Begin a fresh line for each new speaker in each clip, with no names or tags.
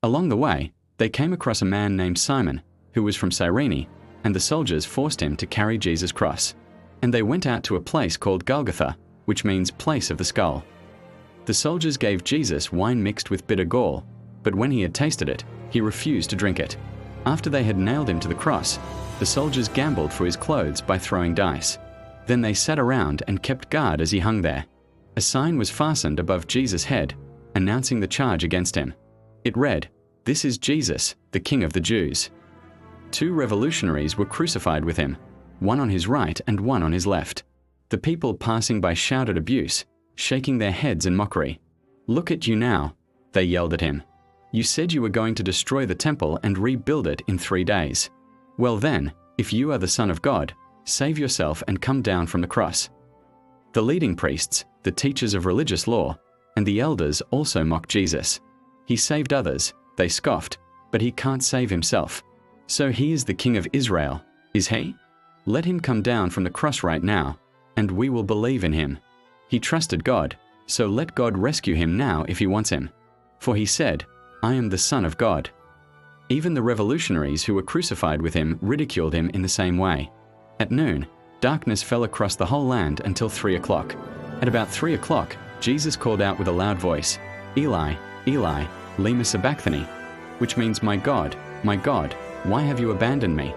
Along the way, they came across a man named Simon, who was from Cyrene, and the soldiers forced him to carry Jesus' cross. And they went out to a place called Golgotha, which means place of the skull. The soldiers gave Jesus wine mixed with bitter gall, but when he had tasted it, he refused to drink it. After they had nailed him to the cross, the soldiers gambled for his clothes by throwing dice. Then they sat around and kept guard as he hung there. A sign was fastened above Jesus' head, announcing the charge against him. It read, "This is Jesus, the King of the Jews." 2 revolutionaries were crucified with him, one on his right and one on his left. The people passing by shouted abuse, shaking their heads in mockery. "Look at you now," they yelled at him. "You said you were going to destroy the temple and rebuild it in 3 days. Well then, if you are the Son of God, save yourself and come down from the cross." The leading priests, the teachers of religious law, and the elders also mocked Jesus. "He saved others," they scoffed, "but he can't save himself. So he is the King of Israel, is he? Let him come down from the cross right now, and we will believe in him. He trusted God, so let God rescue him now if he wants him. For he said, 'I am the Son of God.'" Even the revolutionaries who were crucified with him ridiculed him in the same way. At noon, darkness fell across the whole land until 3 o'clock. At about 3 o'clock, Jesus called out with a loud voice, "Eli, Eli, lema sabachthani," which means, my God, why have you abandoned me?"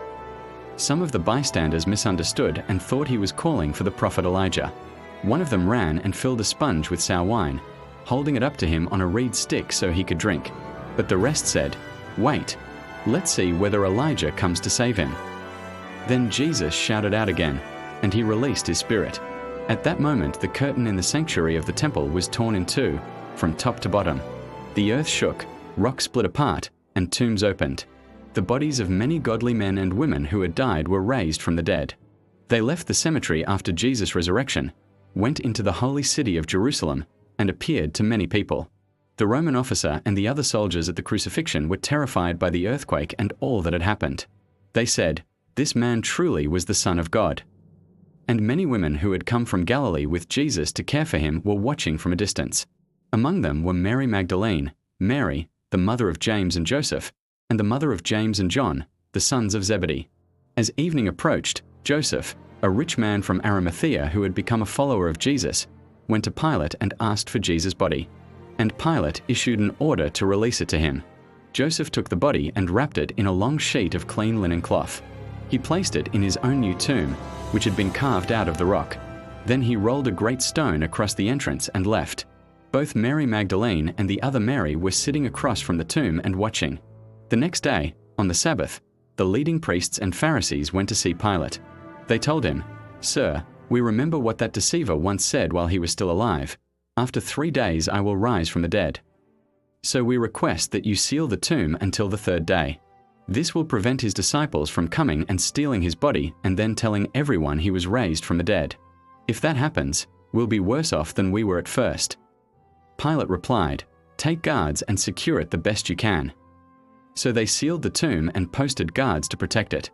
Some of the bystanders misunderstood and thought he was calling for the prophet Elijah. One of them ran and filled a sponge with sour wine, holding it up to him on a reed stick so he could drink. But the rest said, "Wait, let's see whether Elijah comes to save him." Then Jesus shouted out again, and he released his spirit. At that moment, the curtain in the sanctuary of the temple was torn in two, from top to bottom. The earth shook, rocks split apart, and tombs opened. The bodies of many godly men and women who had died were raised from the dead. They left the cemetery after Jesus' resurrection, went into the holy city of Jerusalem, and appeared to many people. The Roman officer and the other soldiers at the crucifixion were terrified by the earthquake and all that had happened. They said, "This man truly was the Son of God." And many women who had come from Galilee with Jesus to care for him were watching from a distance. Among them were Mary Magdalene, Mary, the mother of James and Joseph, and the mother of James and John, the sons of Zebedee. As evening approached, Joseph, a rich man from Arimathea who had become a follower of Jesus, went to Pilate and asked for Jesus' body. And Pilate issued an order to release it to him. Joseph took the body and wrapped it in a long sheet of clean linen cloth. He placed it in his own new tomb, which had been carved out of the rock. Then he rolled a great stone across the entrance and left. Both Mary Magdalene and the other Mary were sitting across from the tomb and watching. The next day, on the Sabbath, the leading priests and Pharisees went to see Pilate. They told him, "Sir, we remember what that deceiver once said while he was still alive. 'After 3 days I will rise from the dead.' So we request that you seal the tomb until the 3rd day. This will prevent his disciples from coming and stealing his body and then telling everyone he was raised from the dead. If that happens, we'll be worse off than we were at first." Pilate replied, "Take guards and secure it the best you can." So they sealed the tomb and posted guards to protect it.